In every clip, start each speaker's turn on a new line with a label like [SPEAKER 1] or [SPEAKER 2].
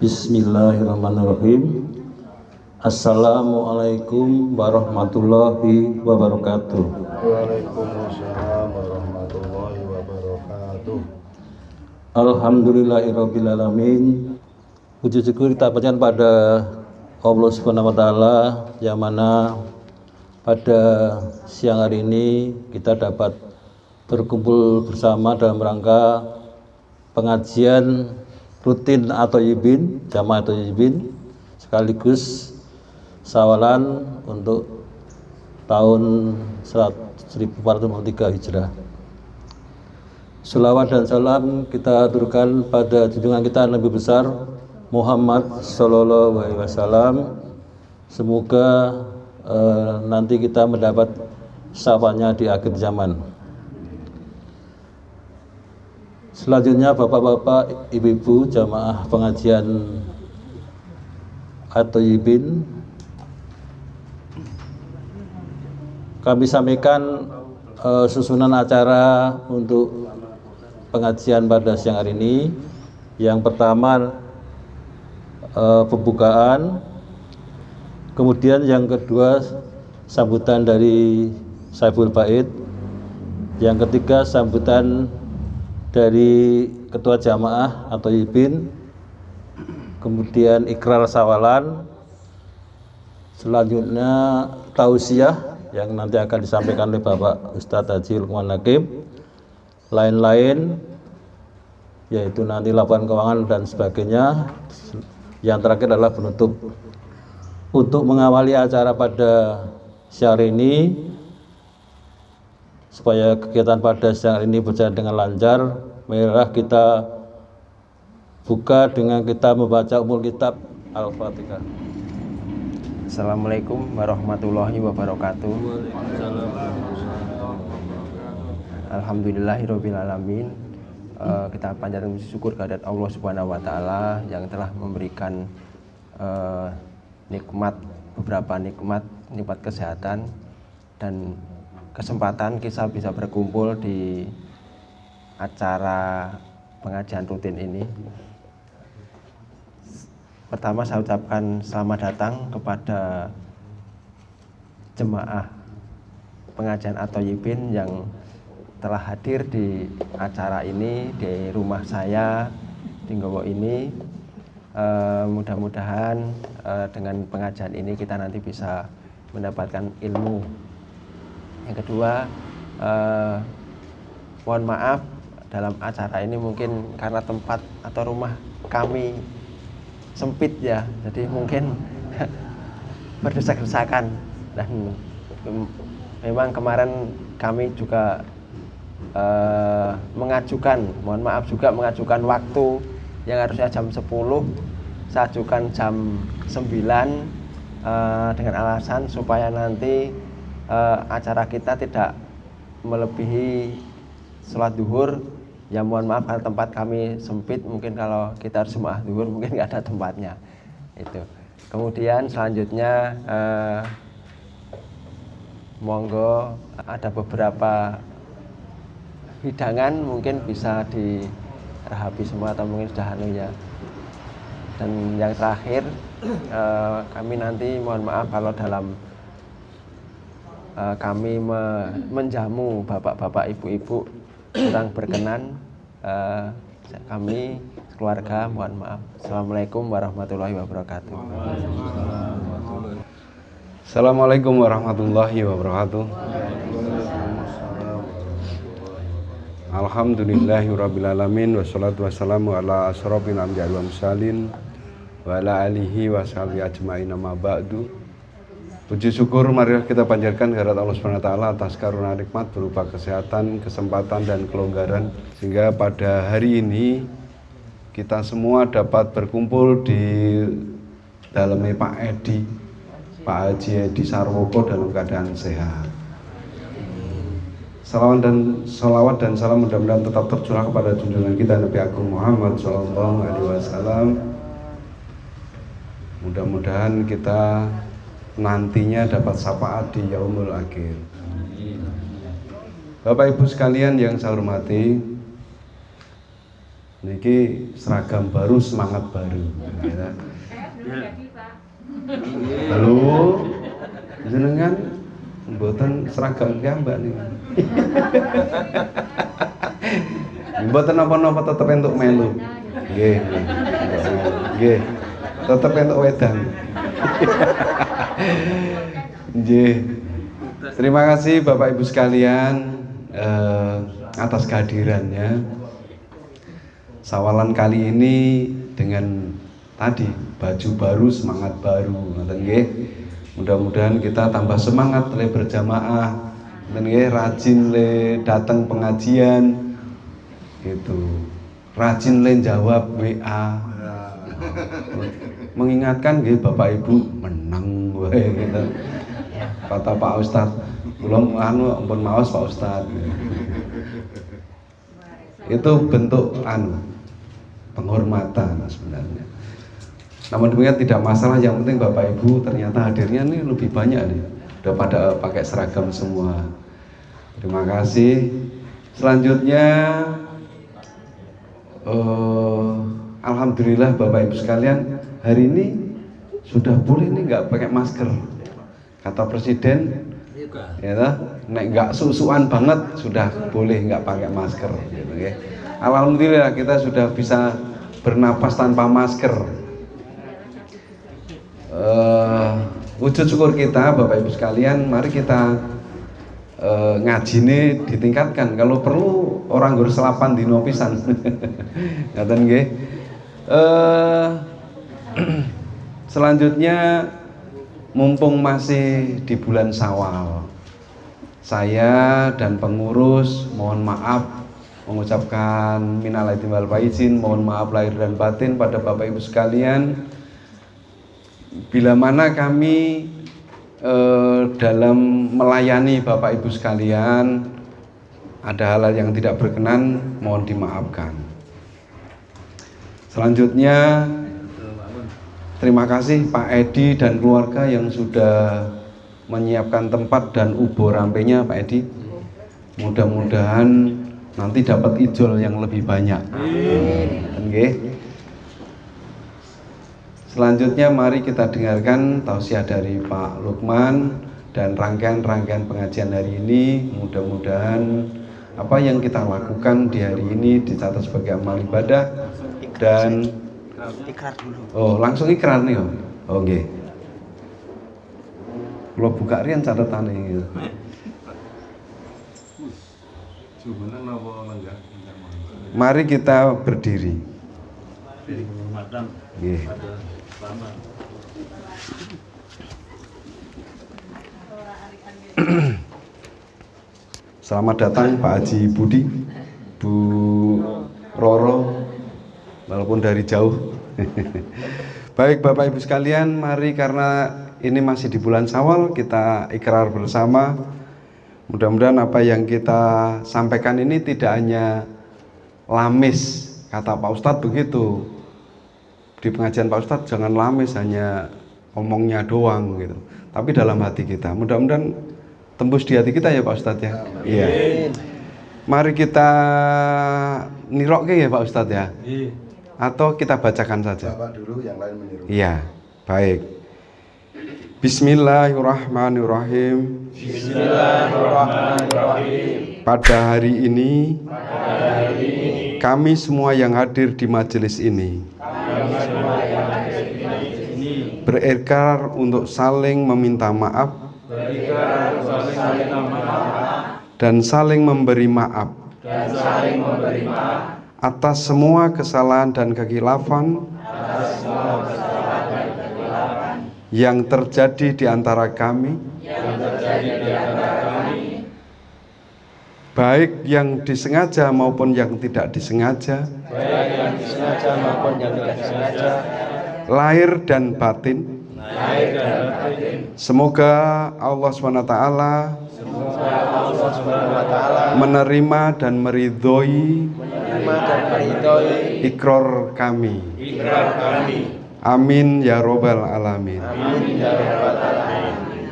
[SPEAKER 1] Bismillahirrahmanirrahim. Assalamualaikum warahmatullahi wabarakatuh.
[SPEAKER 2] Waalaikumsalam warahmatullahi wabarakatuh.
[SPEAKER 1] Alhamdulillahirabbil alamin. Puji syukur kita panjatkan pada Allah Subhanahu wa taala yang mana pada siang hari ini kita dapat berkumpul bersama dalam rangka pengajian rutin At-Thayyibin, Jamaah At-Thayyibin, sekaligus sawalan untuk tahun 1443 Hijrah. Selawat dan salam kita aturkan pada junjungan kita Nabi besar Muhammad Sallallahu Alaihi Wasallam. Semoga nanti kita mendapat syafaatnya di akhir zaman. Selanjutnya bapak-bapak, ibu-ibu jamaah pengajian At-Thayyibin, kami sampaikan susunan acara untuk pengajian pada siang hari ini. Yang pertama pembukaan, kemudian yang kedua sambutan dari Saiful Bait, yang ketiga sambutan dari Ketua Jamaah At-Thayyibin, kemudian ikrar sawalan, selanjutnya tausiah yang nanti akan disampaikan oleh Bapak Ustadz Haji Lukman Hakim, lain-lain yaitu nanti laporan keuangan dan sebagainya. Yang terakhir adalah penutup. Untuk mengawali acara pada siang hari ini, supaya kegiatan pada siang hari ini berjalan dengan lancar, marilah kita buka dengan kita membaca umul kitab Al-Fatihah.
[SPEAKER 3] Assalamualaikum warahmatullahi wabarakatuh. Alhamdulillahirabbil alamin. Kita panjatkan syukur kehadirat Allah Subhanahu wa taala yang telah memberikan beberapa nikmat kesehatan dan kesempatan kita bisa berkumpul di acara pengajian rutin ini. Pertama saya ucapkan selamat datang kepada jemaah pengajian At-Thayyibin yang telah hadir di acara ini di rumah saya di Nggowo ini. Mudah-mudahan dengan pengajian ini kita nanti bisa mendapatkan ilmu. Yang kedua, mohon maaf dalam acara ini mungkin karena tempat atau rumah kami sempit ya, jadi mungkin berdesak-desakan, dan memang kemarin kami juga mengajukan waktu yang harusnya jam 10, saya ajukan jam 9 dengan alasan supaya nanti acara kita tidak melebihi sholat duhur. Ya mohon maaf karena tempat kami sempit, mungkin kalau kita harus jemaah duhur mungkin nggak ada tempatnya itu. Kemudian selanjutnya monggo ada beberapa hidangan mungkin bisa dirahapi semua atau mungkin sudah ya. Dan yang terakhir kami nanti mohon maaf kalau dalam kami menjamu bapak-bapak, ibu-ibu kurang berkenan, kami keluarga mohon maaf. Assalamualaikum warahmatullahi wabarakatuh.
[SPEAKER 2] Assalamualaikum warahmatullahi wabarakatuh. Alhamdulillahirabbil alamin, wassalatu wassalamu ala asyrofil anbiya'i wal mursalin wa ala alihi wa sahbihi ajmain, amma ba'du. Puji syukur marilah kita panjatkan kehadirat Allah Subhanahu wa taala atas karunia nikmat berupa kesehatan, kesempatan dan kelonggaran, sehingga pada hari ini kita semua dapat berkumpul di dalamnya Pak Haji Edi Sarwoko dalam keadaan sehat. Salawat dan salam mudah-mudahan tetap tercurah kepada junjungan kita Nabi Agung Muhammad Sallallahu Alaihi Wasallam. Mudah-mudahan kita nantinya dapat syafaat di yaumul akhir. Bapak Ibu sekalian yang saya hormati, Niki seragam baru, semangat baru. Ya. Halo, jenengan mboten seragam Mbak nih. Mboten napa-napa tetep entuk melu. Nggih, nggih. Tetep entuk wedang. Nggih. Terima kasih Bapak Ibu sekalian atas kehadirannya. Sawalan kali ini dengan tadi baju baru, semangat baru, ngoten nggih. Mudah-mudahan kita tambah semangat le berjamaah, ngoten nggih, rajin le datang pengajian. Gitu. Rajin le jawab WA. Mengingatkan nggih Bapak Ibu menang wae gitu. Kata Pak Ustadz, belum ampun maos Pak Ustadz. Itu bentuk penghormatan sebenarnya. Namun demikian tidak masalah, yang penting Bapak Ibu ternyata hadirnya nih lebih banyak nih, udah pada pakai seragam semua. Terima kasih. Selanjutnya alhamdulillah Bapak Ibu sekalian, hari ini sudah boleh nih nggak pakai masker. Kata Presiden, ya nek nggak susuan banget sudah boleh nggak pakai masker. Gitu, ya. Alhamdulillah kita sudah bisa bernapas tanpa masker. Wujud syukur kita Bapak Ibu sekalian, mari kita ngaji ini ditingkatkan. Kalau perlu orang gur selapan dino pisan. Ngaten nggih. Selanjutnya mumpung masih di bulan Syawal, saya dan pengurus mohon maaf mengucapkan minal aidin wal faizin, mohon maaf lahir dan batin pada Bapak Ibu sekalian. Bila mana kami dalam melayani Bapak Ibu sekalian ada hal yang tidak berkenan, mohon dimaafkan. Selanjutnya terima kasih Pak Edi dan keluarga yang sudah menyiapkan tempat dan ubo rampenya Pak Edi. Mudah-mudahan nanti dapat ijol yang lebih banyak. Amin. Selanjutnya mari kita dengarkan tausiah dari Pak Lukman dan rangkaian-rangkaian pengajian hari ini. Mudah-mudahan apa yang kita lakukan di hari ini dicatat sebagai amal ibadah dan ikrar dulu. Oh, langsung ikrar nih. Oh, nggih. Kalau buka rian catatane gitu. Mari kita berdiri. Nggih. Selamat datang Pak Haji Budi, Bu Roro, walaupun dari jauh. Baik Bapak Ibu sekalian, mari karena ini masih di bulan Syawal kita ikrar bersama. Mudah-mudahan apa yang kita sampaikan ini tidak hanya lamis, kata Pak Ustadz begitu. Di pengajian Pak Ustadz jangan lamis hanya omongnya doang gitu, tapi dalam hati kita. Mudah-mudahan tembus di hati kita ya Pak Ustadz ya. Iya. Mari kita nirokke ya Pak Ustadz ya. Atau kita bacakan saja.
[SPEAKER 4] Bapak dulu, yang lain meniru.
[SPEAKER 2] Iya, baik. Bismillahirrahmanirrahim. Bismillahirrahmanirrahim. Pada hari ini, kami semua yang hadir di majelis ini berikrar untuk saling meminta maaf dan saling memberi maaf atas semua kesalahan dan kekhilafan yang terjadi di antara kami, baik yang disengaja maupun yang tidak disengaja, lahir dan batin. Semoga Allah SWT menerima dan meridhoi ikrar kami. Amin ya robbal alamin.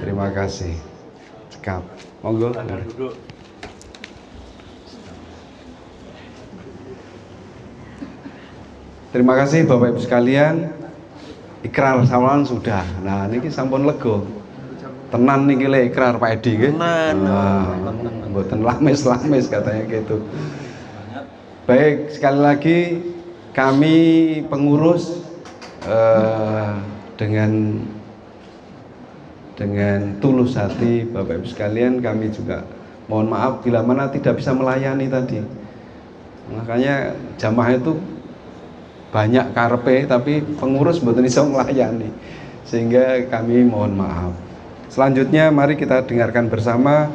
[SPEAKER 2] Terima kasih. Cekap. Monggo. Terima kasih Bapak Ibu sekalian. Ikrar sawalan sudah. Nah, niki sampun lego. Tenan niki le ikrar Pak Edi nggih. Nah, mboten lamis-lamis katanya gitu. Baik, sekali lagi kami pengurus dengan tulus hati Bapak Ibu sekalian, kami juga mohon maaf bila mana tidak bisa melayani tadi. Makanya jamaah itu banyak karepe tapi pengurus mboten iso melayani, sehingga kami mohon maaf. Selanjutnya mari kita dengarkan bersama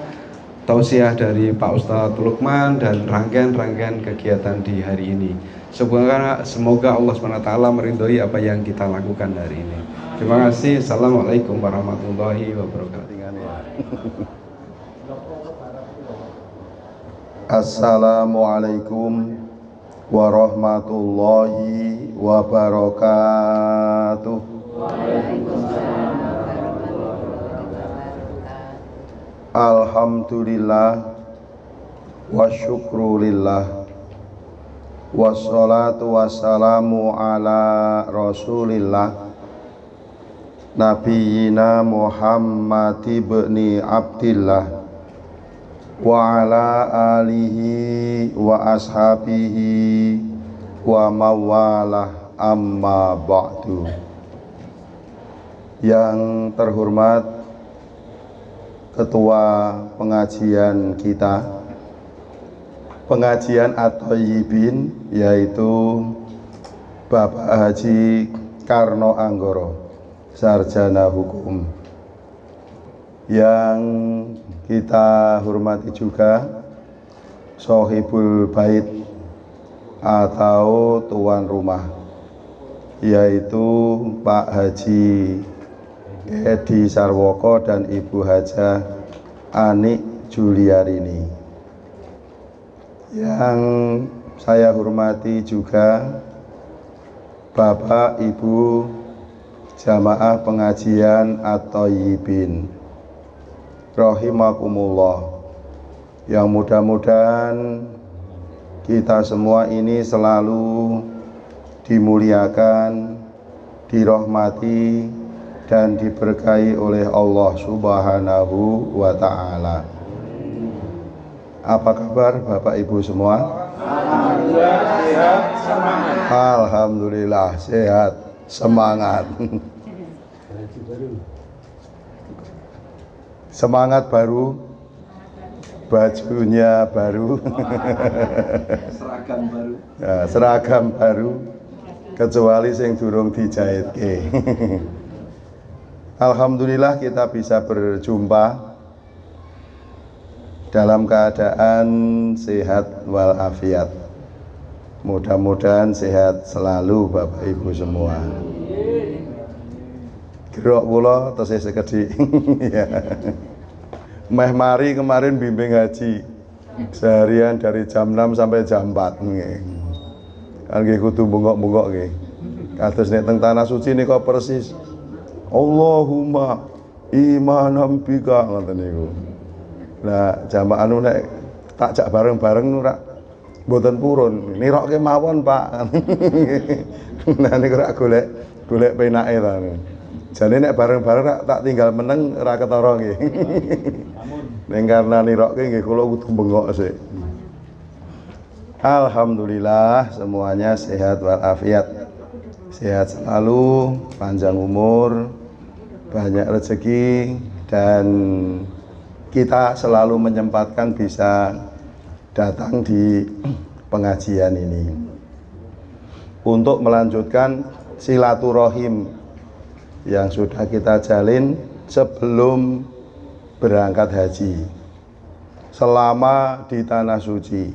[SPEAKER 2] tausiah dari Pak Ustadz Lukman dan rangkaian-rangkaian kegiatan di hari ini. Semoga Allah SWT meridhoi apa yang kita lakukan hari ini. Terima kasih. Assalamualaikum warahmatullahi wabarakatuh.
[SPEAKER 4] Assalamualaikum warahmatullahi wabarakatuh. Alhamdulillah wa syukrulillah wassalatu wassalamu ala rasulillah Nabiyyina Muhammad ibni Abdillah wa ala alihi wa ashabihi wa mawalah amma ba'du. Yang terhormat Ketua pengajian kita, pengajian At-Thayyibin, yaitu Bapak Haji Karno Anggoro, sarjana hukum. Yang kita hormati juga Sohibul Bait atau tuan rumah, yaitu Pak Haji Edi Sarwoko dan Ibu Hajah Anik Juliarini. Yang saya hormati juga Bapak Ibu jamaah pengajian At-Thayyibin rahimakumullah, yang mudah-mudahan kita semua ini selalu dimuliakan, dirahmati dan diberkahi oleh Allah Subhanahu wa ta'ala. Apa kabar Bapak Ibu semua?
[SPEAKER 5] Alhamdulillah sehat, semangat.
[SPEAKER 4] Alhamdulillah sehat, semangat. Semangat baru, bajunya baru,
[SPEAKER 2] Seragam baru.
[SPEAKER 4] ya, seragam baru, kecuali sing durung dijahit. Alhamdulillah kita bisa berjumpa dalam keadaan sehat walafiat. Mudah-mudahan sehat selalu Bapak Ibu semua. Gerok kula tesih sekedhik. Ya. Meh mari kemarin bimbing haji seharian dari jam 6 sampai jam 4 nggih. Kan nggih kudu bengok-bengok nggih. Kados nek teng tanah suci nika persis Allahumma imanam bika ngoten niku. Nah, jamaah anu nek takjak bareng-bareng nu rak mboten purun. Nirokke mawon, Pak. Nah niku rak golek penake ta. Jane nek bareng-bareng rak tak tinggal meneng ora ketara nggih. Ning karena nirokke nggih kula kudu bengok sik. Alhamdulillah semuanya sehat walafiat. Sehat selalu, panjang umur, banyak rezeki, dan kita selalu menyempatkan bisa datang di pengajian ini untuk melanjutkan silaturahim yang sudah kita jalin sebelum berangkat haji, selama di tanah suci,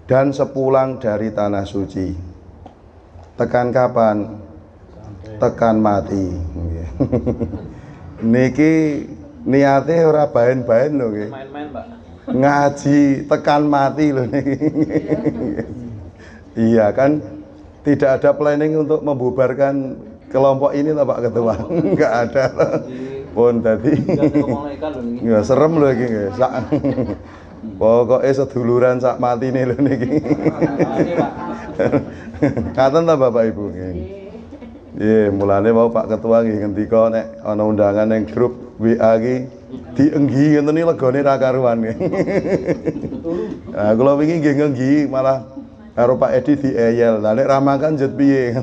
[SPEAKER 4] dan sepulang dari tanah suci. Tekan kapan? Tekan mati. Niki niate ora baen-baen lho nggih.
[SPEAKER 1] Main-main, Pak.
[SPEAKER 4] Ngaji tekan mati lho niki. Iya kan, tidak ada planning untuk membubarkan kelompok ini loh Pak Ketua. Enggak ada. Pun tadi. Ya serem lho iki nggih. Pokoke seduluran sak matine lho niki. Ngaten ta Bapak Ibu. Nggih, mulane mau Pak Ketua nggih ngendika nek ana undangan ning grup WA iki dienggi ngeten iki legane ra karuan. Nah, kula wingi nggih ngenggi malah karo Pak Edi dieyel. Lah nek ramakan jet piye?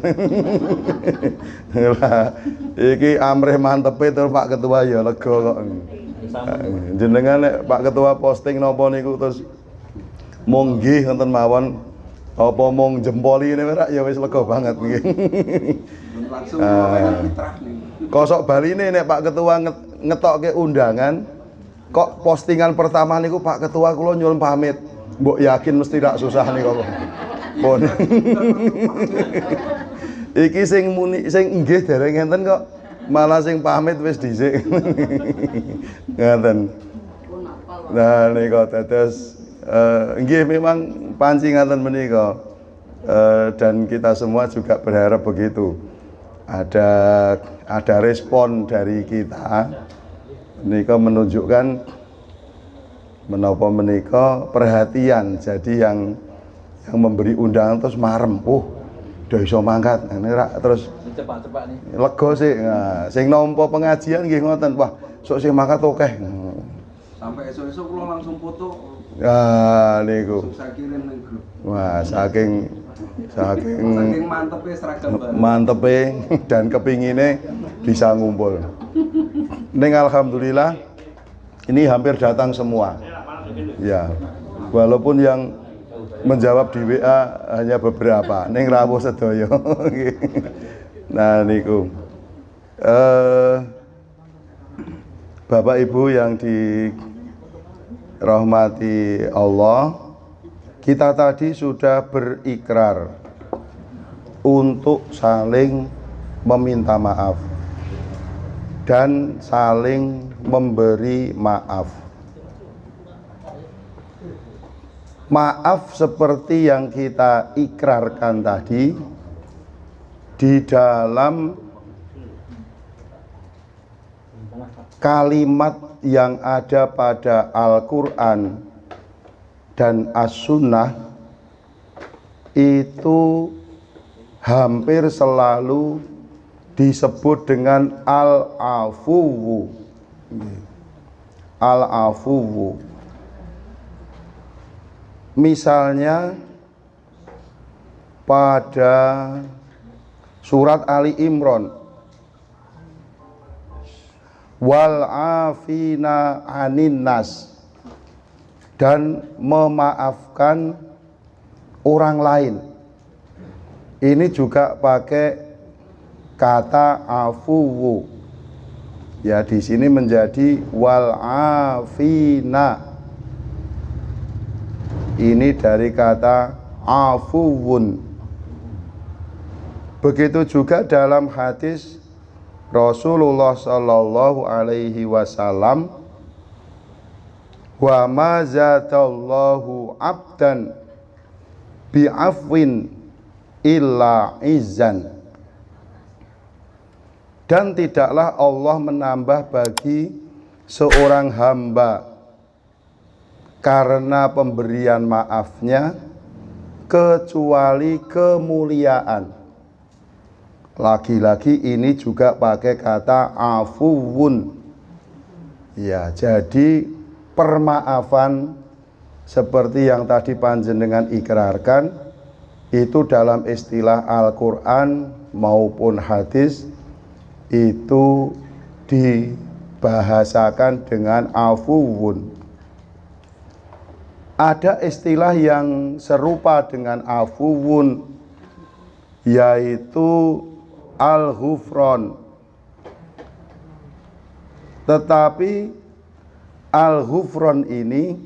[SPEAKER 4] Lah iki amrih mantepe terus Pak Ketua ya lega kok. Jenengan nek Pak Ketua posting napa niku terus mung nggih ngoten mawon apa mung jempoli ngene ora ya wis lega banget nggih.
[SPEAKER 2] Langsung fitrah nih.
[SPEAKER 4] Kosok baline nek Pak Ketua ngetokke undangan kok postingan pertama niku Pak Ketua kula nyuwun pamit. Mbok yakin mesti rak susah nih kok. Pun. Iki sing muni sing nggih dereng enten kok malah sing pamit wis dhisik. Ngaten. Nah nika dados nggih memang panci ngaten menika. Dan kita semua juga berharap begitu. Ada respon dari kita. Menika menunjukkan menapa menika perhatian. Jadi yang memberi undangan terus marem. Udah iso mangkat. Ini terus
[SPEAKER 5] Cepat-cepat nih.
[SPEAKER 4] lega sih. Nah, sing nampa pengajian nggih ngoten. Wah, sok sing mangkat akeh.
[SPEAKER 2] Sampai esok-esok kula langsung foto.
[SPEAKER 4] Ah, niku.
[SPEAKER 2] Langsung saya kirim ning grup.
[SPEAKER 4] Wah, saking
[SPEAKER 2] Mantepnya seragam baru.
[SPEAKER 4] mantepe dan kepingine bisa ngumpul. Ning alhamdulillah ini hampir datang semua. Ya. Walaupun yang menjawab di WA hanya beberapa, ning rawuh sedaya. Nah niku. Bapak Ibu yang dirahmati Allah, kita tadi sudah berikrar untuk saling meminta maaf dan saling memberi maaf. Maaf seperti yang kita ikrarkan tadi di dalam kalimat yang ada pada Al-Quran dan As-Sunnah itu hampir selalu disebut dengan al-afuwu. Al-afuwu. Misalnya pada surat Ali Imran, wal afina anin nas, dan memaafkan orang lain. Ini juga pakai kata afuwu. Ya, di sini menjadi wal afina. Ini dari kata afuwun. Begitu juga dalam hadis Rasulullah Sallallahu Alaihi Wasallam, wa ma zadallahu abdan bi'afwin illa izzan. Dan tidaklah Allah menambah bagi seorang hamba karena pemberian maafnya kecuali kemuliaan. Lagi-lagi ini juga pakai kata afuwun. Ya, jadi permaafan seperti yang tadi panjenengan ikrarkan itu dalam istilah Al-Quran maupun hadis itu dibahasakan dengan afuwun. Ada istilah yang serupa dengan afuwun, yaitu al-ghufron. Tetapi al-ghufron ini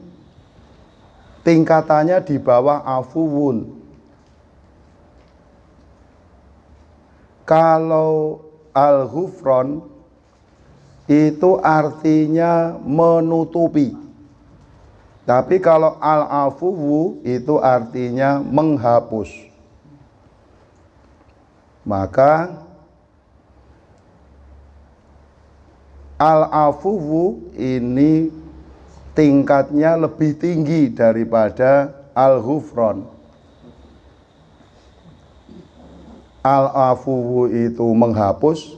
[SPEAKER 4] tingkatannya di bawah afuwun. Kalau al-ghufron itu artinya menutupi. Tapi kalau al-afuwu itu artinya menghapus. Maka al-afuwu ini tingkatnya lebih tinggi daripada al-ghufron. Al-afuwu itu menghapus,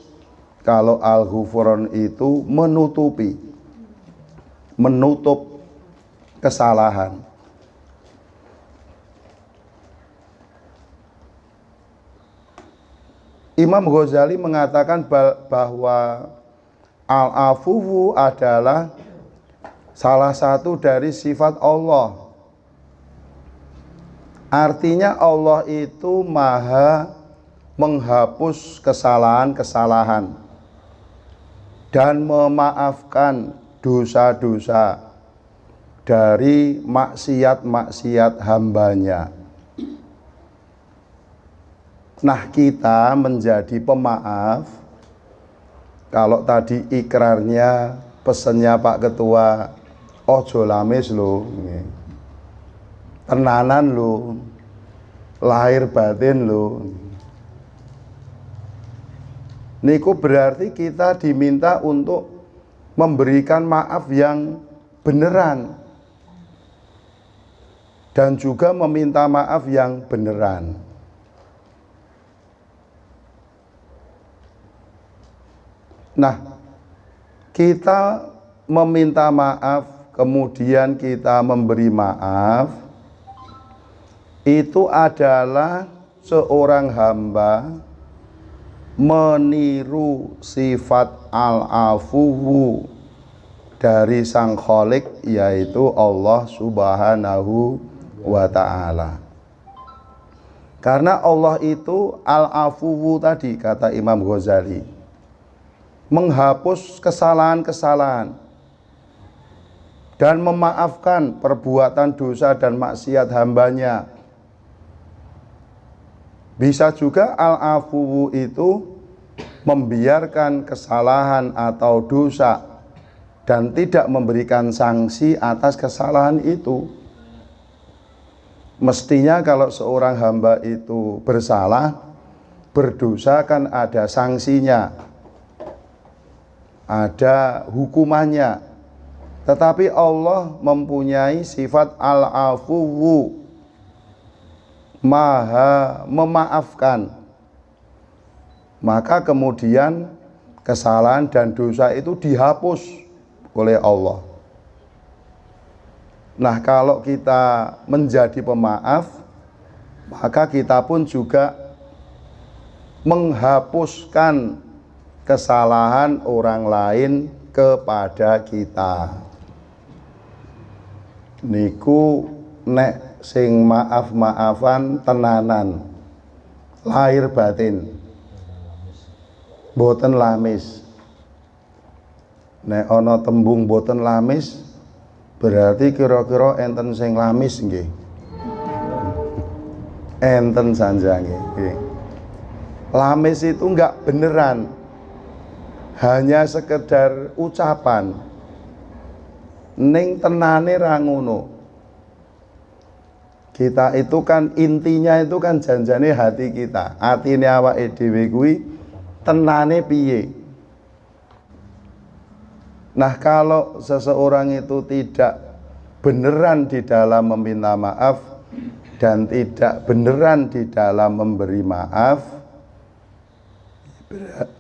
[SPEAKER 4] kalau al-ghufron itu menutupi, menutup kesalahan. Imam Ghazali mengatakan bahwa al-afuwu adalah salah satu dari sifat Allah. Artinya Allah itu maha menghapus kesalahan-kesalahan dan memaafkan dosa-dosa dari maksiat-maksiat hambanya. Nah, kita menjadi pemaaf. Kalau tadi ikrarnya, pesennya Pak Ketua, ojo lamis lo, tenanan lo, lahir batin lo. Niku berarti kita diminta untuk memberikan maaf yang beneran dan juga meminta maaf yang beneran. Nah, kita meminta maaf, kemudian kita memberi maaf, itu adalah seorang hamba meniru sifat al-afuwu dari Sang Khalik, yaitu Allah Subhanahu wa ta'ala. Karena Allah itu al-afuwu tadi, kata Imam Ghazali, menghapus kesalahan-kesalahan dan memaafkan perbuatan dosa dan maksiat hambanya. Bisa juga al-afuwu itu membiarkan kesalahan atau dosa dan tidak memberikan sanksi atas kesalahan itu. Mestinya kalau seorang hamba itu bersalah, berdosa, kan ada sanksinya, ada hukumannya. Tetapi Allah mempunyai sifat al-afuwu, maha memaafkan. Maka kemudian kesalahan dan dosa itu dihapus oleh Allah. Nah, kalau kita menjadi pemaaf, maka kita pun juga menghapuskan kesalahan orang lain kepada kita. Niku nek sing maaf-maafan tenanan, lahir batin, boten lamis. Nek ana tembung boten lamis, berarti kira-kira enten sing lamis nggih. Enten sanjange nggih. Lamis itu enggak beneran, hanya sekedar ucapan, ning tenane ra ngono. Kita itu kan intinya itu kan janjane hati kita, atine awake dhewe kuwi tenane piye. Nah, kalau seseorang itu tidak beneran di dalam meminta maaf dan tidak beneran di dalam memberi maaf,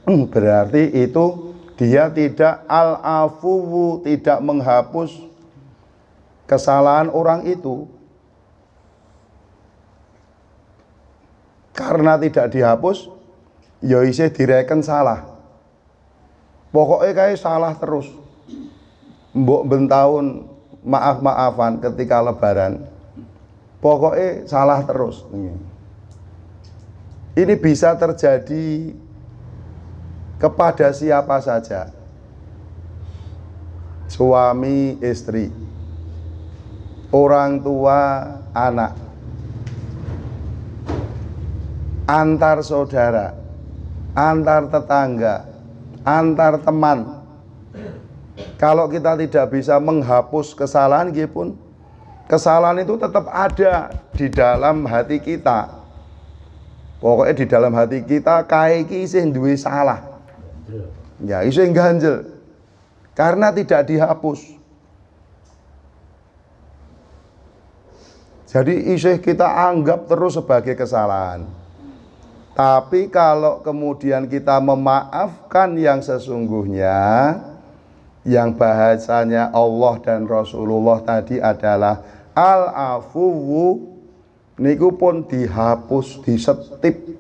[SPEAKER 4] berarti itu dia tidak al-afuwu, tidak menghapus kesalahan orang itu. Karena tidak dihapus, ya isih direken salah. Pokoknya kayak salah terus. Mbok bentahun maaf-maafan ketika lebaran, pokoknya salah terus. Ini bisa terjadi kepada siapa saja, suami istri, orang tua anak, antar saudara, antar tetangga, antar teman. Kalau kita tidak bisa menghapus kesalahan, pun kesalahan itu tetap ada di dalam hati kita. Pokoknya di dalam hati kita kae iki isih duwe salah. Ya isih ganjel. Karena tidak dihapus. Jadi isih kita anggap terus sebagai kesalahan. Tapi kalau kemudian kita memaafkan yang sesungguhnya, yang bahasanya Allah dan Rasulullah tadi adalah al-afuwu, niku pun dihapus, disetip,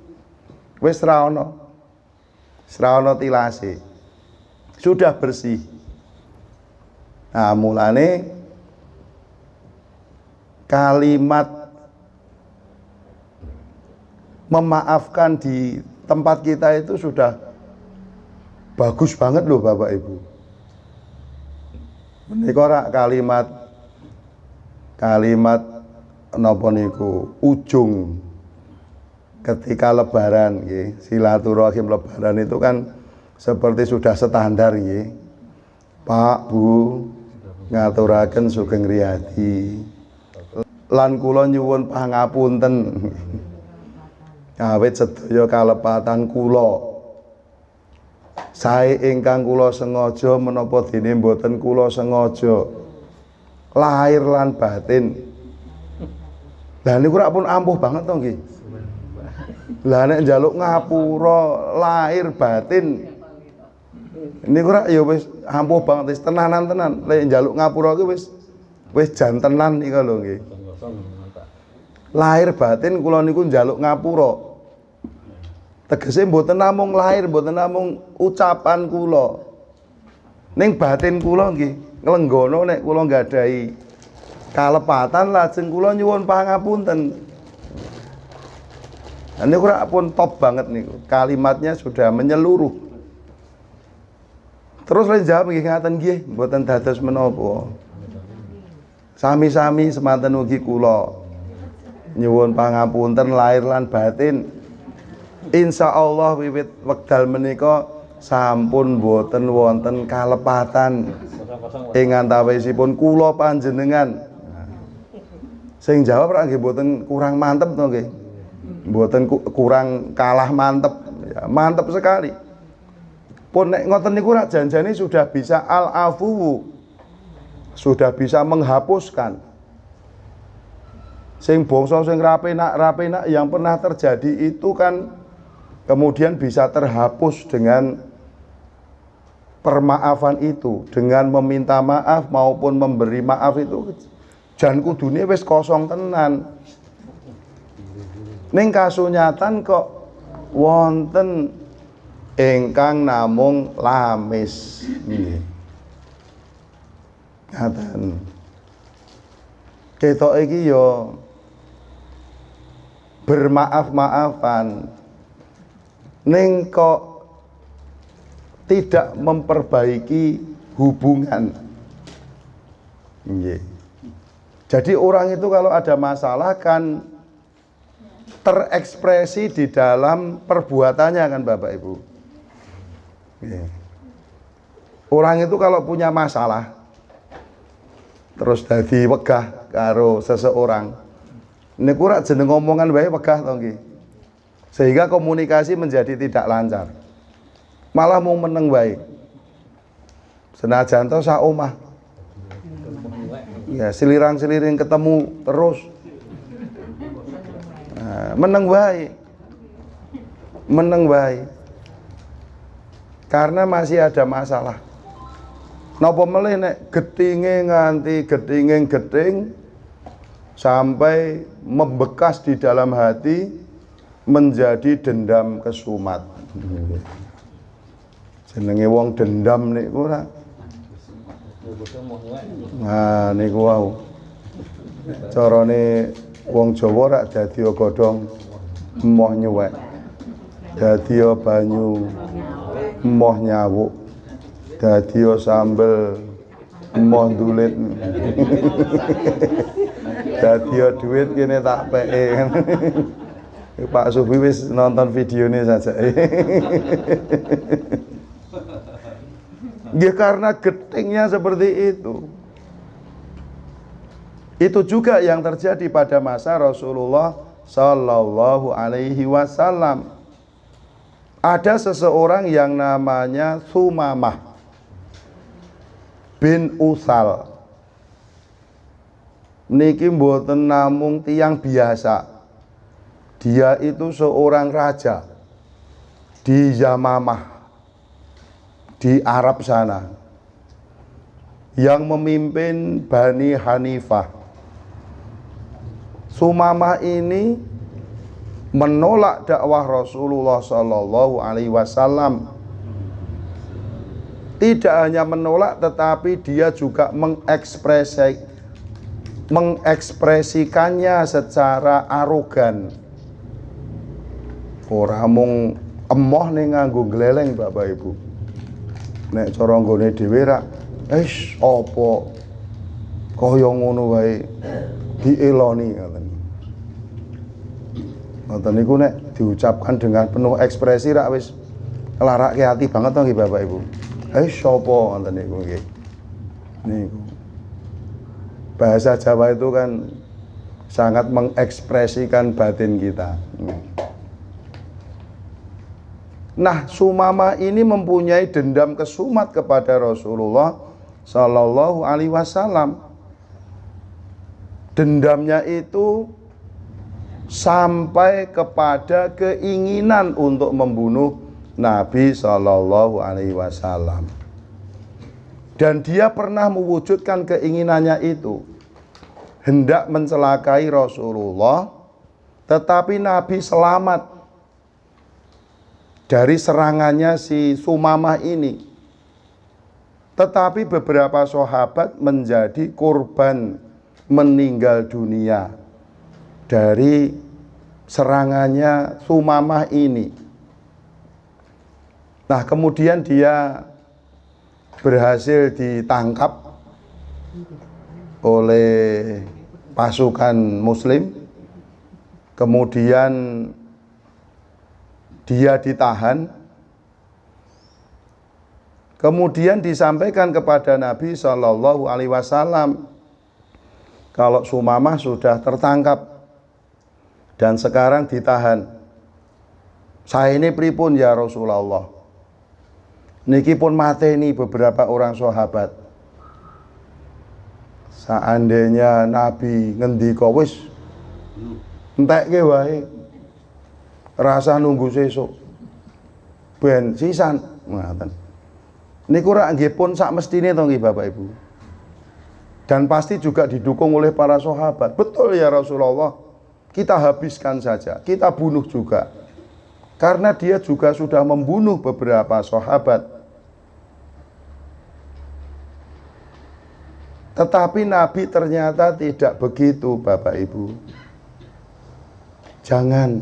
[SPEAKER 4] wis ra ono tilase, sudah bersih. Nah, mulane kalimat memaafkan di tempat kita itu sudah bagus banget loh Bapak Ibu. Menika kalimat napa niku ujung ketika lebaran nggih, silaturahim lebaran itu kan seperti sudah standar nggih. Pak, Bu, ngaturaken sugeng riyadi. Lan kula nyuwun pangapunten awit sedaya kalepatan kula sae ingkang kula sengaja menapa dene mboten kula sengaja lahir lan batin. Lah niku rak pun ampuh banget to nggih. Lah nek njaluk ngapura lahir batin niku rak ya wis ampuh banget, wis tenanan. Lek njaluk ngapura ki wis jantenan iki lho nggih. Lahir batin kula niku njaluk ngapura. Tegese mboten namung lahir, mboten namung ucapan kula. Ning batin kula nggih nglenggono nek kula nggadahi kalepatan lajeng kula nyuwun pangapunten. Niku rak pun top banget niku. Kalimatnya sudah menyeluruh. Terus lek jawab nggih ngaten nggih, mboten dados menapa. Sami-sami semanten ugi kula nyuwun pangapunten lahir lan batin. Insyaallah wiwit wekdal menika sampun boten wonten kalepatan ing antawisipun kula panjenengan. Sing jawab ra nggih boten kurang mantep to nggih. Boten kurang kalah mantep. Ya, mantep sekali. Pun nek ngoten niku rak janjane sudah bisa al-afu, sudah bisa menghapuskan. Sing bangsa sing rapenak yang pernah terjadi itu kan kemudian bisa terhapus dengan permaafan itu, dengan meminta maaf maupun memberi maaf itu jan kudune wis kosong tenan. Ning kasunyatan kok wonten ingkang namung lamis nggih. Ngaten. Ketok iki ya bermaaf-maafan ning kok tidak memperbaiki hubungan. Nggih. Jadi orang itu kalau ada masalah kan terekspresi di dalam perbuatannya kan Bapak Ibu. Nggih. Orang itu kalau punya masalah terus dadi wegah karo seseorang, niku rak jeneng omongan wae wegah to nggih. Sehingga komunikasi menjadi tidak lancar. Malah mau meneng wae. Senajan to sak omah. Ya, siliran-siliring ketemu terus. Nah, meneng wae. Meneng wae. Karena masih ada masalah. Napa melih nek gethinge nganti geting sampai membekas di dalam hati menjadi dendam kesumat. Jenenge wong dendam niku ora. Nah niku wau. Carane wong Jawa rak dadi godhong emoh nyuwek. Dadi banyu emoh nyawuk. Dadi sambel emoh ndulit. Dadi duit kene tak peke. Pak Subi wis nonton videonya saja. Ya karena getingnya seperti itu. Itu juga yang terjadi pada masa Rasulullah Sallallahu Alaihi Wasallam. Ada seseorang yang namanya Sumamah bin Usal. Niki mboten namung tiyang biasa. dia itu seorang raja di Yamamah, di Arab sana, yang memimpin Bani Hanifah. Sumamah ini menolak dakwah Rasulullah Shallallahu Alaihi Wasallam. Tidak hanya menolak, tetapi dia juga mengekspresikannya secara arogan. Ora mung emoh ning nganggo gleleng Bapak Ibu. Nek cara nggone dhewe ra, apa kaya ngono wae dieloni ngoten. Ngoten niku nek diucapkan dengan penuh ekspresi rak wis nglarake ati banget to nggih Bapak Ibu. Sapa ngoten niku nggih. Niku. Bahasa Jawa itu kan sangat mengekspresikan batin kita. Nah, Sumamah ini mempunyai dendam kesumat kepada Rasulullah Shallallahu Alaihi Wasallam. Dendamnya itu sampai kepada keinginan untuk membunuh Nabi Shallallahu Alaihi Wasallam. Dan dia pernah mewujudkan keinginannya itu, hendak mencelakai Rasulullah, tetapi Nabi selamat dari serangannya si Sumamah ini. Tetapi beberapa sahabat menjadi korban, meninggal dunia dari serangannya Sumamah ini. Nah, kemudian dia berhasil ditangkap oleh pasukan Muslim. Kemudian dia ditahan. Kemudian disampaikan kepada Nabi Shallallahu Alaihi Wasallam kalau Sumamah sudah tertangkap dan sekarang ditahan. Saya ini pripun ya Rasulullah? Niki pun mateni beberapa orang sahabat. Seandainya Nabi ngendika wis entekke wae, rasa nunggu sesuk ben sisan ngoten. Niku rak nggih pun sak mestine to nggih Bapak Ibu. Dan pasti juga didukung oleh para sahabat. Betul ya Rasulullah, kita habiskan saja, kita bunuh juga. Karena dia juga sudah membunuh beberapa sahabat. Tetapi Nabi ternyata tidak begitu Bapak Ibu. Jangan,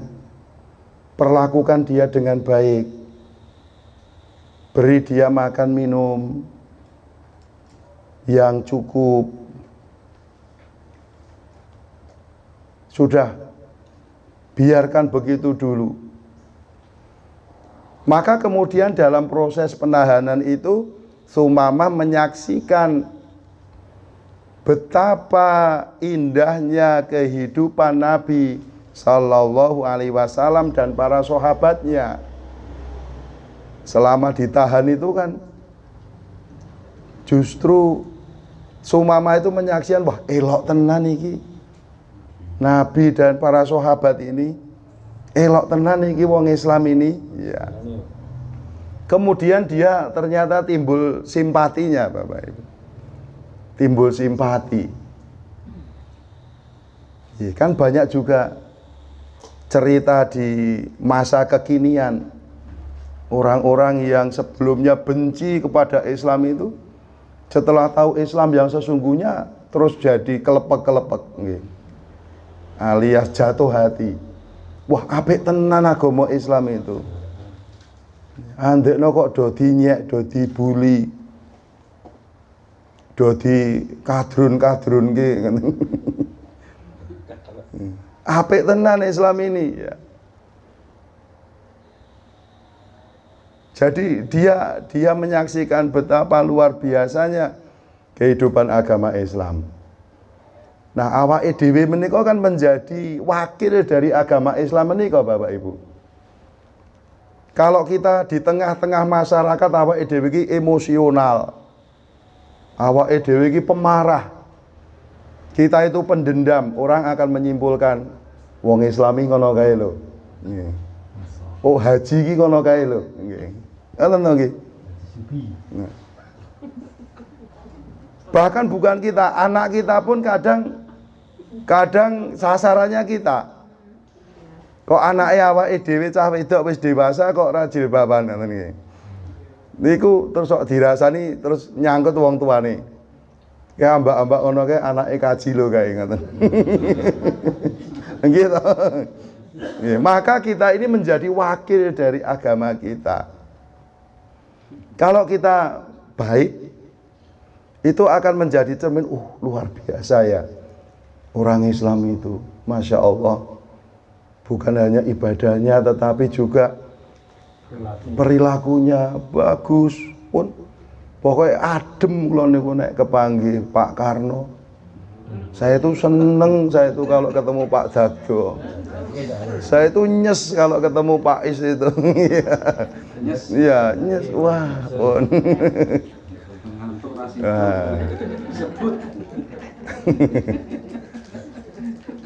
[SPEAKER 4] perlakukan dia dengan baik. Beri dia makan minum yang cukup. Sudah, biarkan begitu dulu. Maka kemudian dalam proses penahanan itu Sumamah menyaksikan betapa indahnya kehidupan Nabi Sallallahu Alaihi Wasallam dan para sahabatnya. Selama ditahan itu kan justru Sumamah itu menyaksikan, wah elok tenan iki Nabi dan para sahabat ini, elok tenan iki wong Islam ini ya. Kemudian dia ternyata timbul simpatinya Bapak Ibu, timbul simpati ya, kan banyak juga cerita di masa kekinian, orang-orang yang sebelumnya benci kepada Islam itu setelah tahu Islam yang sesungguhnya terus jadi kelepek-kelepek alias jatuh hati. Wah apik tenan agama Islam itu, andekno kok do dinyek, do dibuli, do di kadrun-kadrun ki. Apik tenan Islam ini ya. Jadi dia menyaksikan betapa luar biasanya kehidupan agama Islam. Nah, awake dhewe menika kan menjadi wakil dari agama Islam menika Bapak Ibu. Kalau kita di tengah-tengah masyarakat awake dhewe iki emosional, awake dhewe iki pemarah, kita itu pendendam, orang akan menyimpulkan Wong Islami ngono kae lho. Nggih. Oh, haji iki ngono kae lho. Nggih. Ngoten to nggih. Nah. Bahkan bukan kita, anak kita pun kadang sasarannya kita. Kok anake awake dhewe cah wedok wis dewasa kok ora jilbaban ngoten nggih. Niku terus kok dirasani terus nyangkut wong tuane. Kayak ambak-ambak ngono kae anake kaji lho kae ngoten. Nggih to. Maka kita ini menjadi wakil dari agama kita. Kalau kita baik, itu akan menjadi cermin, luar biasa ya. Orang Islam itu, Masya Allah, bukan hanya ibadahnya, tetapi juga perilakunya bagus pun. Pokoknya adem kalau nek kepanggih Pak Karno. Saya itu seneng, saya itu kalau ketemu Pak Dago. Saya itu nyes kalau ketemu Pak Is itu. Iya, nyes. Wah, pun.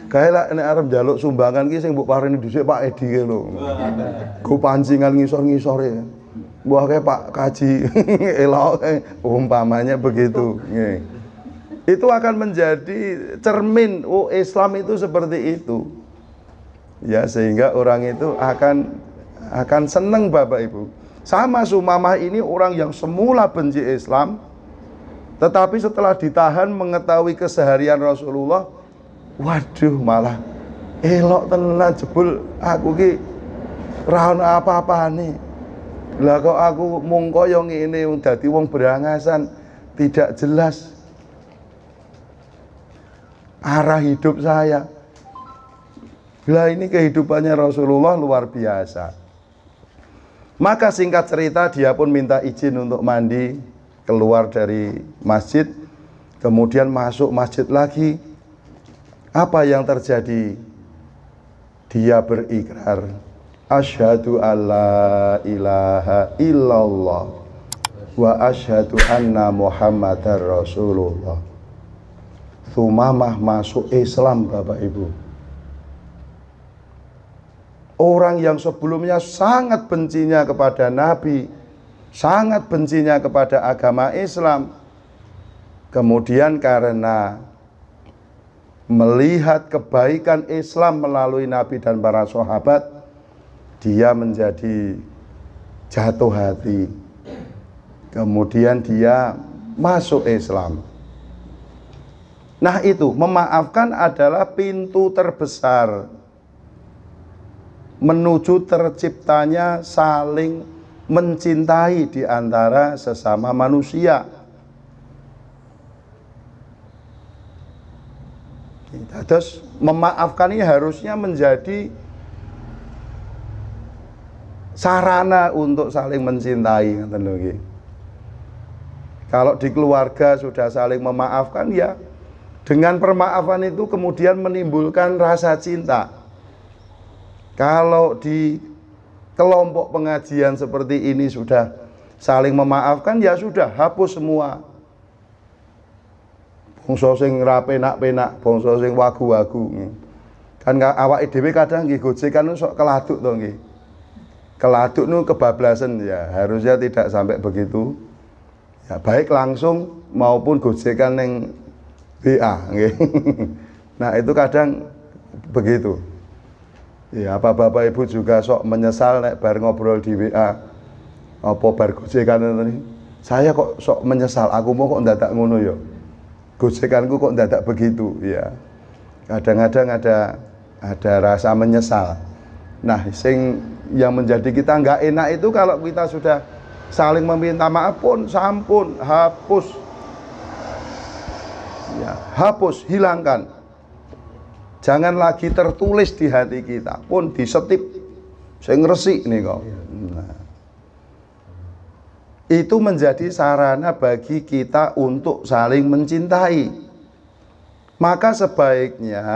[SPEAKER 4] Kayak lah nek arep njaluk sumbangan ki sing mbok parini dhisik Pak Edi ki lho. Go pancingan ngisor-ngisore. Wah kayak Pak Kaji elok umpamanya begitu. Itu akan menjadi cermin, Islam itu seperti itu. Ya, sehingga orang itu akan seneng Bapak Ibu. Sama Sumamah ini orang yang semula benci Islam, tetapi setelah ditahan mengetahui keseharian Rasulullah, waduh malah elok tenan jebul aku ki ra ono apa-apane. Lah kok aku mung kaya ngene dadi wong berangasan, tidak jelas arah hidup saya. Lah ini kehidupannya Rasulullah luar biasa. Maka singkat cerita dia pun minta izin untuk mandi, keluar dari masjid, kemudian masuk masjid lagi. Apa yang terjadi? Dia berikrar, asyhadu alla ilaha illallah wa asyhadu anna Muhammadar Rasulullah. Sumamah masuk Islam Bapak Ibu. Orang yang sebelumnya sangat bencinya kepada Nabi, sangat bencinya kepada agama Islam, kemudian karena melihat kebaikan Islam melalui Nabi dan para sahabat, dia menjadi jatuh hati. Kemudian dia masuk Islam. Nah itu, memaafkan adalah pintu terbesar menuju terciptanya saling mencintai di antara sesama manusia. Terus memaafkan ini harusnya menjadi sarana untuk saling mencintai. Kalau di keluarga sudah saling memaafkan, ya dengan permaafan itu kemudian menimbulkan rasa cinta. Kalau di kelompok pengajian seperti ini sudah saling memaafkan, ya sudah hapus semua. Bangsa sing ra penak-penak, bangsa sing wagu-wagu. Kan awake dhewe kadang nggih gojekan sok keladuk to nggih. Keladuk nu kebablasan, ya harusnya tidak sampai begitu. Ya baik langsung maupun gojekan yang BA nggih. Nah itu kadang begitu. Ya apa Bapak Ibu juga sok menyesal nek bar ngobrol di WA apa bar gojekan ini. Saya kok sok menyesal, aku mau kok ndadak ngono ya. Gojekanku kok ndadak begitu ya. Kadang-kadang ada rasa menyesal. Nah, yang menjadi kita nggak enak itu kalau kita sudah saling meminta maaf pun sampun hapus. Ya, hapus, hilangkan. Jangan lagi tertulis di hati kita, pun disetip. Saya ngresik nih kok. Nah, itu menjadi sarana bagi kita untuk saling mencintai. Maka sebaiknya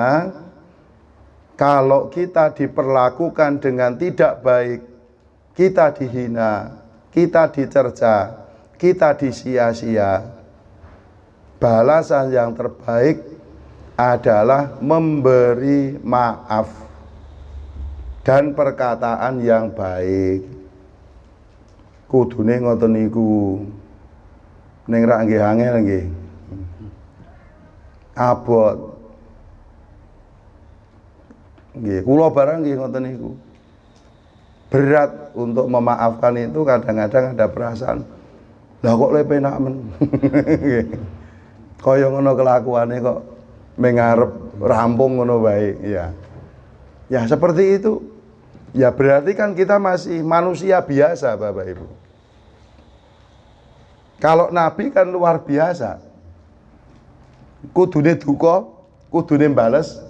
[SPEAKER 4] kalau kita diperlakukan dengan tidak baik, kita dihina, kita dicerca, kita disia-sia, balasan yang terbaik adalah memberi maaf. dan perkataan yang baik. Kudune ngoten niku. Ning rak nggih angel nggih. Abot. Nggih, kula barang nggih ngoten niku. Berat untuk memaafkan itu kadang-kadang ada perasaan. Lah kok le penak men. Kaya ngono kelakuane kok mengarep rampung ngono bae, ya. Ya seperti itu. Ya berarti kan kita masih manusia biasa, Bapak Ibu. Kalau Nabi kan luar biasa. Kudune duka, kudune bales.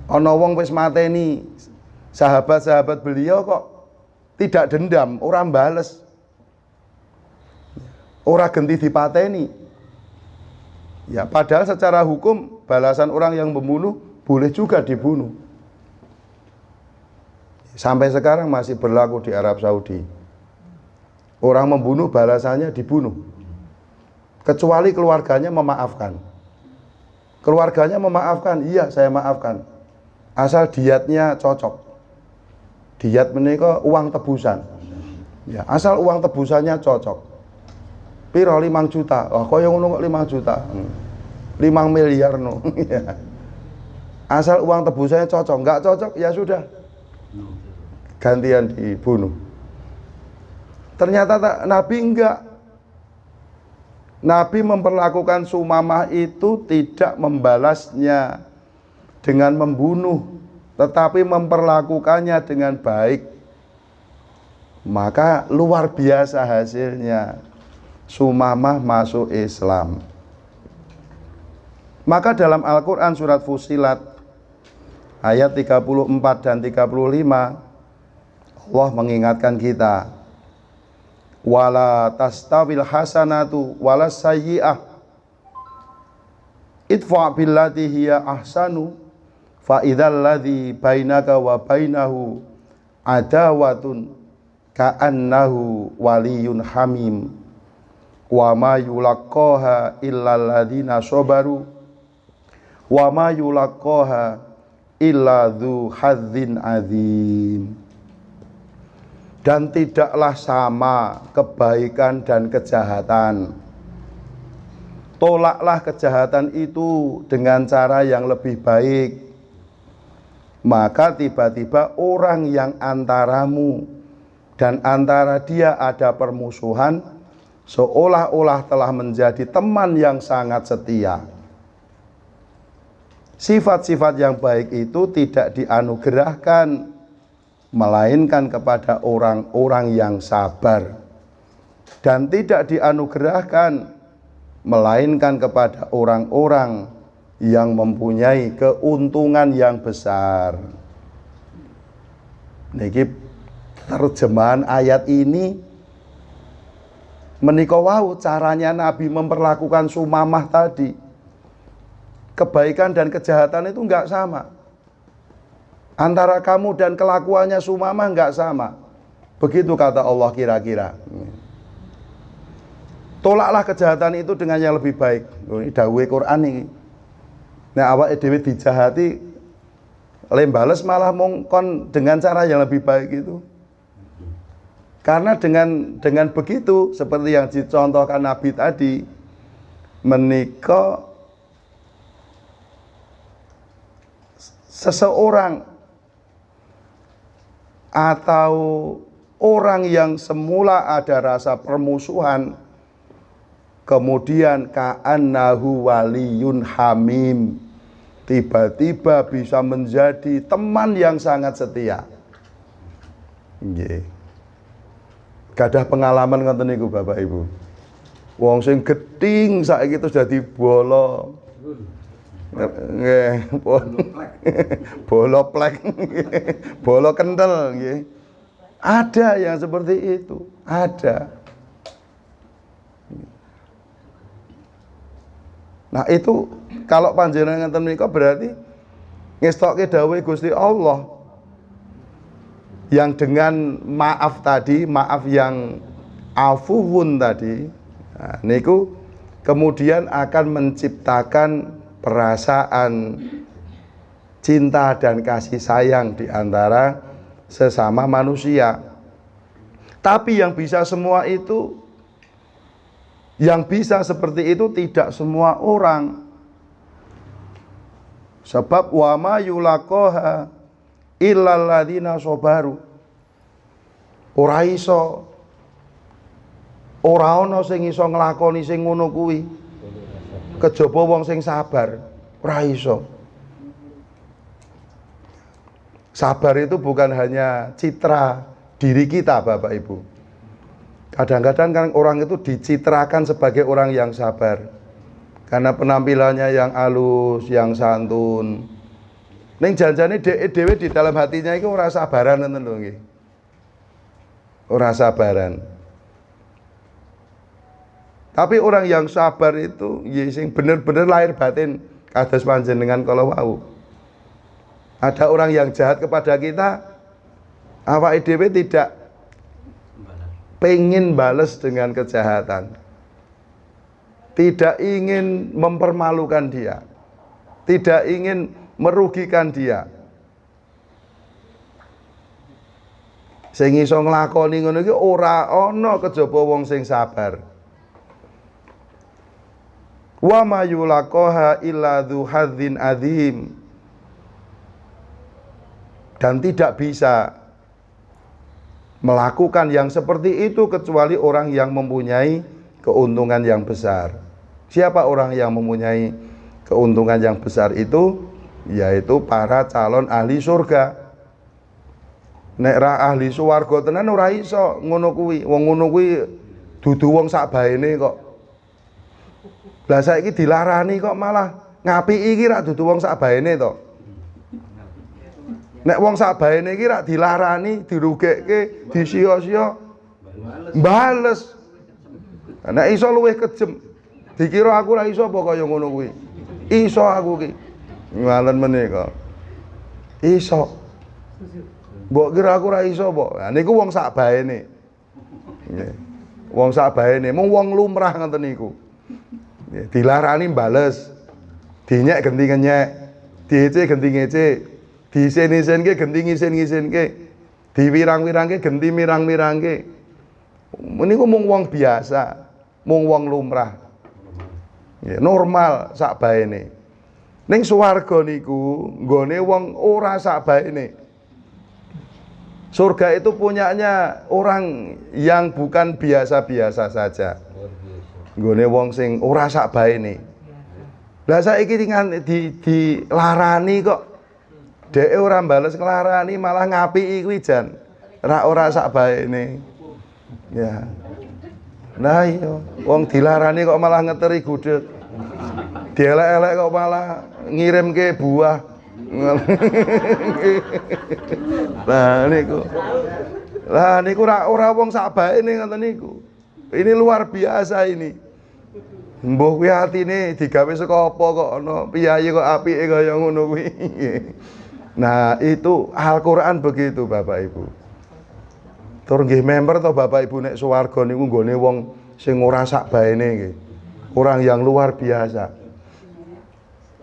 [SPEAKER 4] Ana wong wis mateni sahabat-sahabat beliau kok tidak dendam, ora bales. Ora genti dipateni. Ya, padahal secara hukum balasan orang yang membunuh boleh juga dibunuh. Sampai sekarang masih berlaku di Arab Saudi. Orang membunuh balasannya dibunuh. Kecuali keluarganya memaafkan. Keluarganya memaafkan, iya saya maafkan. Asal diatnya cocok. Diat menika uang tebusan. Ya, asal uang tebusannya cocok. Piro 5 juta. Oh, kaya ngono kok 5 juta. 5 miliar no. Ya. Asal uang tebusannya cocok, enggak cocok ya sudah. Gantian dibunuh. Ternyata Nabi enggak. Nabi memperlakukan Sumamah itu tidak membalasnya dengan membunuh, tetapi memperlakukannya dengan baik. Maka luar biasa hasilnya. Sumamah masuk Islam. Maka dalam Al-Quran surat Fussilat ayat 34 dan 35 Allah mengingatkan kita, wala tastawil hasanatu wala sayyi'ah idfa' billati hiya ahsanu fa idzal ladzi bainaka wa bainahu adawatun ka'annahu waliyyun hamim wa ma yulaqqaha illal ladzina sabaru wa ma yulaqqaha illa dzu hadzin adzim. Dan tidaklah sama kebaikan dan kejahatan. Tolaklah kejahatan itu dengan cara yang lebih baik. Maka tiba-tiba orang yang antaramu dan antara dia ada permusuhan, seolah-olah telah menjadi teman yang sangat setia. Sifat-sifat yang baik itu tidak dianugerahkan, melainkan kepada orang-orang yang sabar, dan tidak dianugerahkan melainkan kepada orang-orang yang mempunyai keuntungan yang besar. Niki terjemahan ayat ini menika wau caranya Nabi memperlakukan Sumamah tadi. Kebaikan dan kejahatan itu enggak sama. Antara kamu dan kelakuannya Sumamah enggak sama. Begitu kata Allah kira-kira. Tolaklah kejahatan itu dengan yang lebih baik. Ini dawuhe Quran ini. Nah awake dhewe dijahati lembales malah mongkon dengan cara yang lebih baik itu. Karena dengan begitu seperti yang dicontohkan Nabi tadi, menika seseorang atau orang yang semula ada rasa permusuhan, kemudian ka'annahu waliyun hamim, tiba-tiba bisa menjadi teman yang sangat setia. Nggih. Gadah pengalaman ngoten niku Bapak Ibu. Wong sing gething saiki terus dadi bolo. Nggih, bolo plek. Bolo kental nggih. Ada yang seperti itu, ada. Nah itu kalau panjenengan ngeten menika berarti ngestokke dawuh Gusti Allah yang dengan maaf tadi, maaf yang afuwun tadi, nah, niku kemudian akan menciptakan perasaan cinta dan kasih sayang di antara sesama manusia. Tapi yang bisa semua itu, yang bisa seperti itu tidak semua orang. Sebab wa ma yulaqaha illal ladzina sabaru. Ora iso, ora ana sing iso nglakoni sing ngono kuwi kejaba wong sing sabar. Ora iso. Sabar itu bukan hanya citra diri kita, Bapak Ibu. Kadang-kadang kan orang itu dicitrakan sebagai orang yang sabar karena penampilannya yang halus, yang santun. Ning janjane dhewe di dalam hatinya itu ora sabaran ngoten lho nggih. Ora sabaran. Tapi orang yang sabar itu sing bener-bener lahir batin kados panjenengan kala wau. Ada orang yang jahat kepada kita, awake dhewe tidak pengen balas dengan kejahatan. Tidak ingin mempermalukan dia. Tidak ingin merugikan dia. Sing iso nglakoni ngono iki ora ana kejaba wong sing sabar. Wa ma yulaqaha illa dzu hadzin adzim. Dan tidak bisa melakukan yang seperti itu kecuali orang yang mempunyai keuntungan yang besar. Siapa orang yang mempunyai keuntungan yang besar itu? Yaitu para calon ahli surga. Nek ra ahli swarga tenan ora iso ngono kuwi. Wong ngono kuwi dudu wong sak baene kok. Lah saiki dilarani kok malah ngapiki iki ra dudu wong sak baene to. Nek wong sak baene iki rak dilarani, dirugekke, disia-sia bales. Nek iso luwih kejem. Dikira aku ra iso apa kaya ngono kuwi. Iso aku ki. Ngalen menika. Iso. Mbok kira aku ra iso apa? Nah niku wong sak baene. Nggih. Wong sak baene, mung wong lumrah ngoten niku. Nggih, dilarani bales. Dinyek genti ngenyek, diece genti ngece. Disen-isenke genti ngisen-ngisenke, diwirang-wirangke genti mirang-mirangke. Niku mung wong biasa, mung wong lumrah. Ya, normal sak baene. Ning swarga niku nggone wong ora sak baene. Surga itu punyanya orang yang bukan biasa-biasa saja. Nggone wong sing ora sak baene. Lah saiki dilarani kok dhek ora bales nglarani malah ngapiki kuwi jan ora sak baene. Ya. Nah iya, wong dilarani kok malah ngeteri gudeg. Dielek-elek kok malah ngirimke buah. Lah niku ora wong sak baene ngoten niku. Ini luar biasa ini. Mbah kuwi atine digawe saka apa kok ana piyayi kok apike kaya ngono kuwi. Nah itu Al-Quran begitu Bapak Ibu. Tur nggih member to Bapak Ibu nek swarga niku nggone wong sing ora sak baene nggih. Orang yang luar biasa.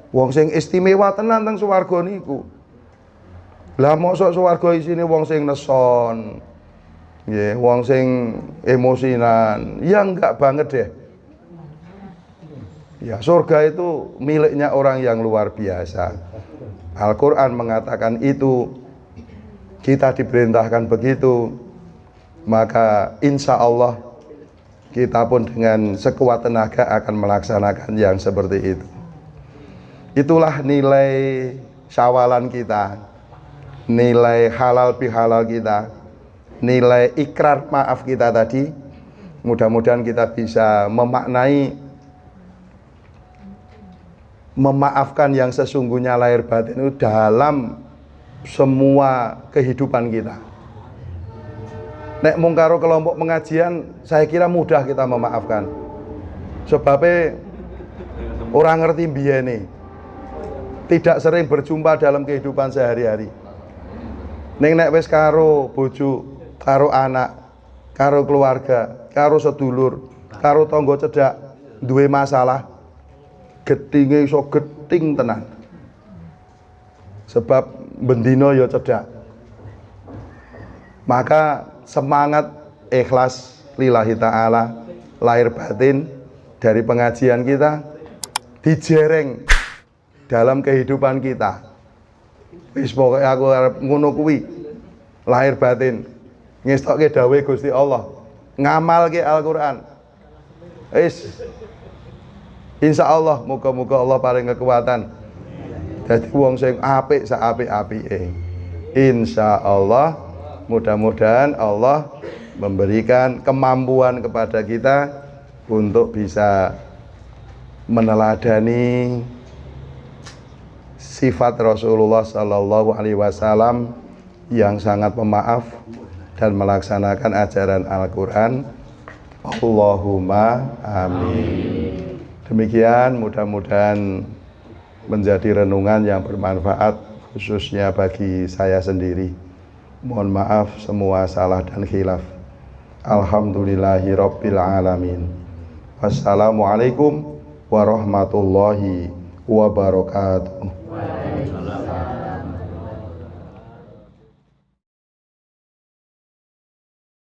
[SPEAKER 4] Wong sing istimewa tenan teng swarga niku. Lah mosok swarga isine wong sing neson. Nggih, wong sing emosinan. Ya enggak banget deh. Ya surga itu miliknya orang yang luar biasa. Al-Quran mengatakan itu, kita diperintahkan begitu, maka insya Allah kita pun dengan sekuat tenaga akan melaksanakan yang seperti itu. Itulah nilai syawalan kita, nilai halal bihalal kita, nilai ikrar maaf kita tadi. Mudah-mudahan kita bisa memaafkan yang sesungguhnya lahir batin itu dalam semua kehidupan kita. Nek mung karo kelompok pengajian, saya kira mudah kita memaafkan. Sebabnya orang ngerti biyene, tidak sering berjumpa dalam kehidupan sehari-hari. Ning nek wis karo bojo, karo anak, karo keluarga, karo sedulur, karo tangga cedhak duwe masalah, getinge iso geting tenan. Sebab bendina ya cedhak. Maka semangat ikhlas lillahi ta'ala lahir batin dari pengajian kita dijereng dalam kehidupan kita. Wis pokoke aku arep ngono kuwi lahir batin ngestokke dawuh Gusti Allah, ngamalke Al-Qur'an. Wis insyaallah muga-muga Allah paring kekuatan dadi wong sing apik sak apik-apike. Insyaallah mudah-mudahan Allah memberikan kemampuan kepada kita untuk bisa meneladani sifat Rasulullah Sallallahu Alaihi Wasallam yang sangat pemaaf dan melaksanakan ajaran Al-Quran. Allahumma amin. Demikian mudah-mudahan menjadi renungan yang bermanfaat khususnya bagi saya sendiri. Mohon maaf semua salah dan khilaf. Alhamdulillahi Rabbil Alamin. Wassalamualaikum warahmatullahi wabarakatuh.